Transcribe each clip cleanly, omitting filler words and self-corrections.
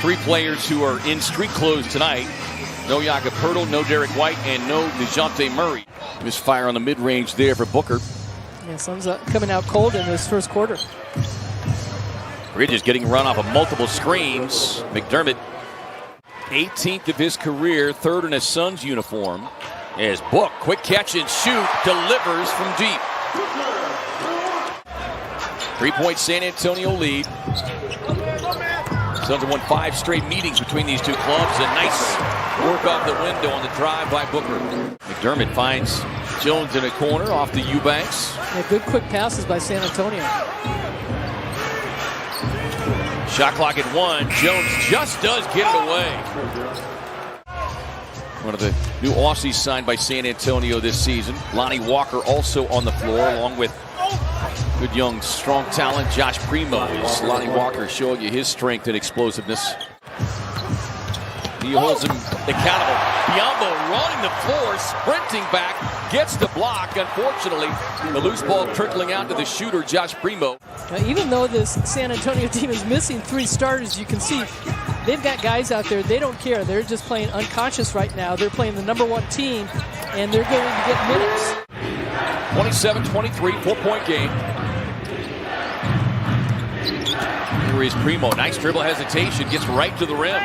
Three players who are in street clothes tonight. No Jakob Poeltl, no Derek White, and no DeJounte Murray. Misfire on the mid-range there for Booker. Yeah, Suns coming out cold in this first quarter. Bridges getting run off of multiple screens. McDermott, 18th of his career, third in a Suns uniform. As Book, quick catch and shoot, delivers from deep. 3-point San Antonio lead. Suns have won 5 straight meetings between these two clubs. A nice work off the window on the drive by Booker. McDermott finds Jones in a corner off the Eubanks. Yeah, good quick passes by San Antonio. Shot clock at 1. Jones just does get it away. One of the new Aussies signed by San Antonio this season. Lonnie Walker also on the floor, along with good young strong talent Josh Primo. Lonnie Walker showing you his strength and explosiveness. He holds him accountable. Biyombo running the floor, sprinting back, gets the block. Unfortunately, the loose ball trickling out to the shooter, Josh Primo. Now, even though this San Antonio team is missing 3 starters, you can see they've got guys out there. They don't care. They're just playing unconscious right now. They're playing the #1 team, and they're going to get minutes. 27-23, 4-point game. Here is Primo. Nice dribble hesitation. Gets right to the rim.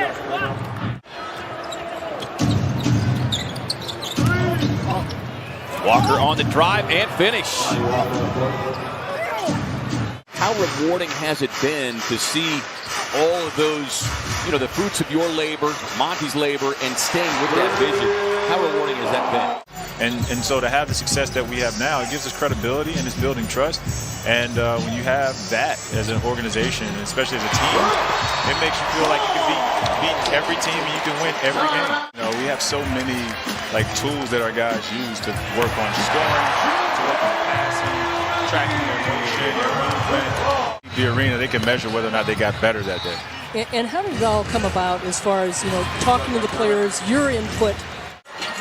Walker on the drive and finish. How rewarding has it been to see all of those, the fruits of your labor, Monty's labor, and staying with that vision? How rewarding has that been? And so to have the success that we have now, it gives us credibility and it's building trust. And when you have that as an organization, and especially as a team, it makes you feel like you can beat every team and you can win every game. We have so many tools that our guys use to work on scoring, to work on passing, tracking their motion, their movement. The arena, they can measure whether or not they got better that day. And how did it all come about as far as, talking to the players, your input?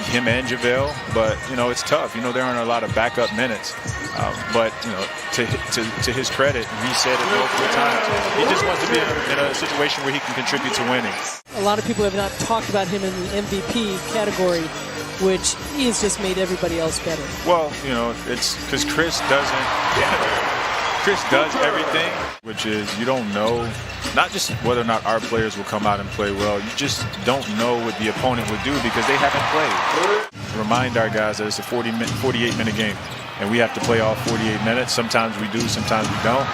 Him and JaVale, but it's tough. There aren't a lot of backup minutes, but to his credit, he said it multiple times. He just wants to be in a situation where he can contribute to winning. A lot of people have not talked about him in the MVP category, which he has just made everybody else better. Well, it's because Chris does everything, which is you don't know, not just whether or not our players will come out and play well, you just don't know what the opponent would do because they haven't played. Remind our guys that it's a 48-minute game, and we have to play all 48 minutes. Sometimes we do, sometimes we don't,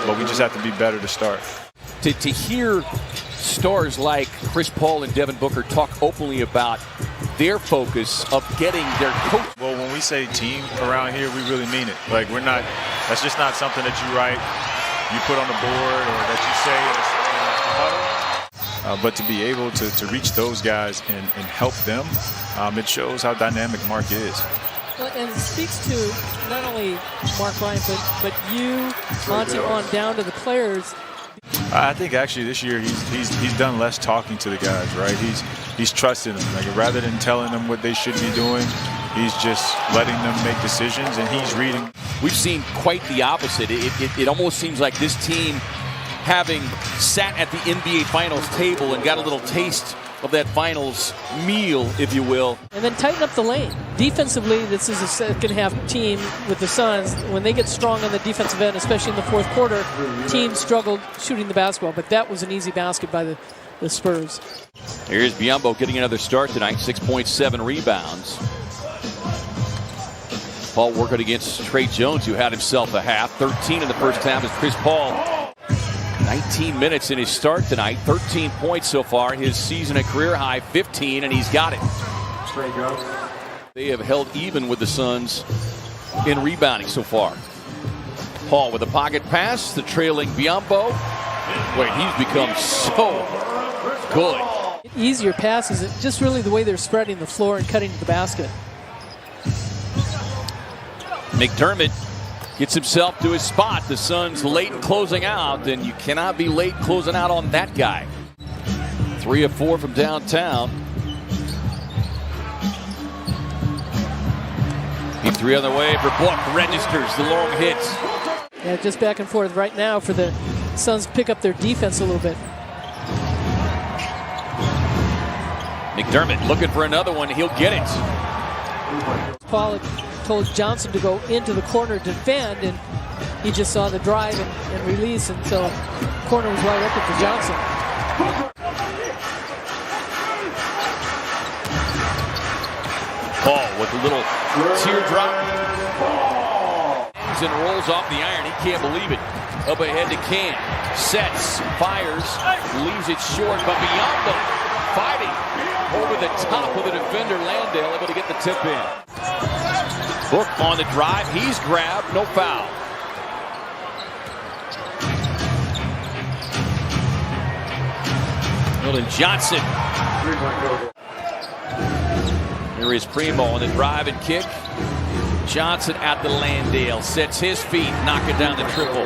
but we just have to be better to start. To hear stars like Chris Paul and Devin Booker talk openly about their focus of getting their coach. Well, when we say team around here, we really mean it. We're not, that's just not something that you write, you put on the board, or that you say in a huddle. But to be able to reach those guys and help them, it shows how dynamic Mark is. Well, and it speaks to not only Mark Bryant, but you, Monty, on down to the players. I think actually this year he's done less talking to the guys, right? He's trusting them. Rather than telling them what they should be doing, he's just letting them make decisions, and he's reading. We've seen quite the opposite. It almost seems like this team, having sat at the NBA Finals table and got a little taste of that finals meal, if you will. And then tighten up the lane. Defensively, this is a second-half team with the Suns. When they get strong on the defensive end, especially in the fourth quarter, teams struggled shooting the basketball. But that was an easy basket by the Spurs. Here's Biyombo getting another start tonight, 6.7 rebounds. Paul working against Trey Jones, who had himself a half. 13 in the first half as Chris Paul. 19 minutes in his start tonight, 13 points so far, his season at career high 15, and he's got it. They have held even with the Suns in rebounding so far. Paul with a pocket pass, the trailing Biyombo. Wait, he's become so good. Easier passes, just really the way they're spreading the floor and cutting to the basket. McDermott gets himself to his spot. The Suns late in closing out, and you cannot be late closing out on that guy. 3 of 4 from downtown. Deep 3 on the way for Book. Registers the long hits. Yeah, just back and forth right now for the Suns to pick up their defense a little bit. McDermott looking for another one. He'll get it. Paul had told Johnson to go into the corner to defend, and he just saw the drive and release, and so corner was wide open for Johnson. Paul with a little teardrop. And rolls off the iron. He can't believe it. Up ahead to Cam. Sets, fires, leaves it short, but beyond them, fighting over the top of the defender. Landale able to get the tip in. Book on the drive. He's grabbed. No foul. Milton Johnson. Here is Primo on the drive and kick. Johnson at the Landale. Sets his feet. Knock it down the triple.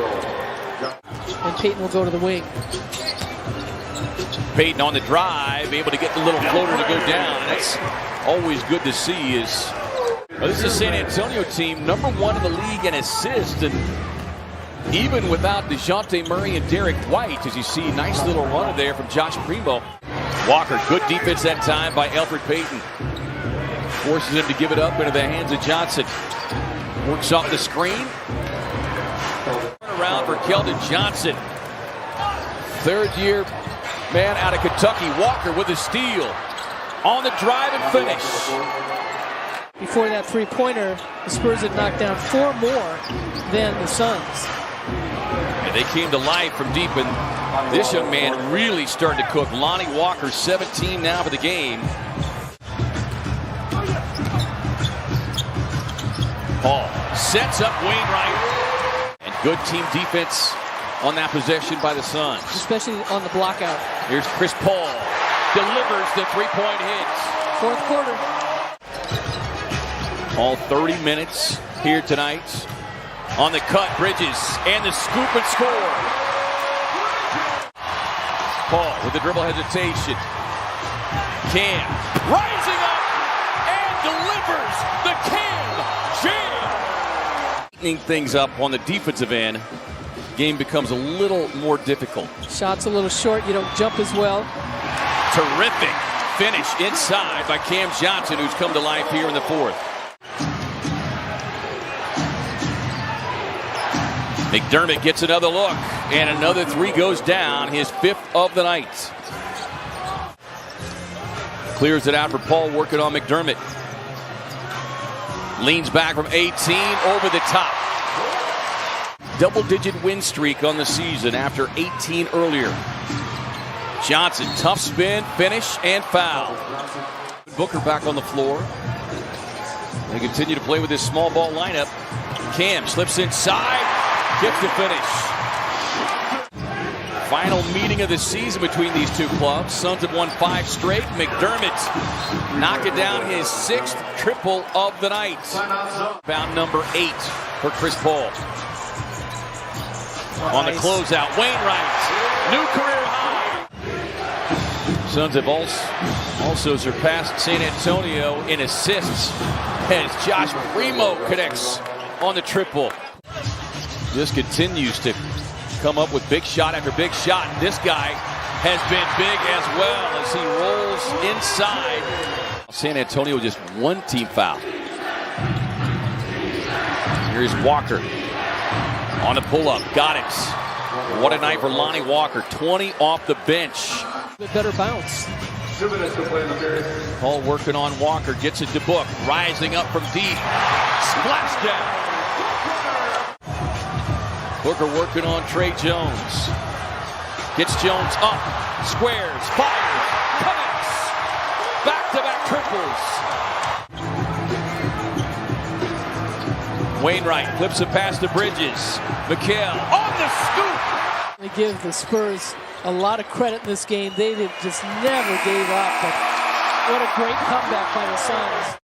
And Payton will go to the wing. Payton on the drive. Able to get the little floater to go down. And that's always good to see. This is a San Antonio team, #1 in the league in assists. And even without DeJounte Murray and Derek White, as you see, nice little runner there from Josh Primo. Walker, good defense that time by Elfrid Payton. Forces him to give it up into the hands of Johnson. Works off the screen. Around for Keldon Johnson. Third-year man out of Kentucky. Walker with a steal. On the drive and finish. Before that three-pointer, the Spurs had knocked down 4 more than the Suns. And they came to life from deep, and this young man really started to cook. Lonnie Walker, 17 now for the game. Paul sets up Wainwright. And good team defense on that possession by the Suns. Especially on the block out. Here's Chris Paul. Delivers the three-point hit. Fourth quarter. All 30 minutes here tonight. On the cut, Bridges, and the scoop and score. Paul with the dribble hesitation. Cam rising up and delivers the Cam jam. Tightening things up on the defensive end. Game becomes a little more difficult. Shots a little short. You don't jump as well. Terrific finish inside by Cam Johnson, who's come to life here in the fourth. McDermott gets another look, and another three goes down, his 5th of the night. Clears it out for Paul, working on McDermott. Leans back from 18, over the top. Double-digit win streak on the season after 18 earlier. Johnson, tough spin, finish, and foul. Booker back on the floor. They continue to play with this small ball lineup. Cam slips inside. Gets the finish. Final meeting of the season between these two clubs. Suns have won 5 straight. McDermott knocking down his 6th triple of the night. Found number 8 for Chris Paul. On the closeout, Wainwright, new career high. Suns have also surpassed San Antonio in assists as Josh Primo connects on the triple. Just continues to come up with big shot after big shot. This guy has been big as well as he rolls inside. San Antonio with just 1 team foul. Here's Walker on the pull-up. Got it. What a night for Lonnie Walker. 20 off the bench. A better bounce. 2 minutes to play in the period. Paul working on Walker. Gets it to Book. Rising up from deep. Splashdown. Booker working on Trey Jones. Gets Jones up. Squares. Fires. Connects. Back-to-back triples. Wainwright flips a pass to Bridges. McHale on the scoop. They give the Spurs a lot of credit in this game. They just never gave up. But what a great comeback by the Suns.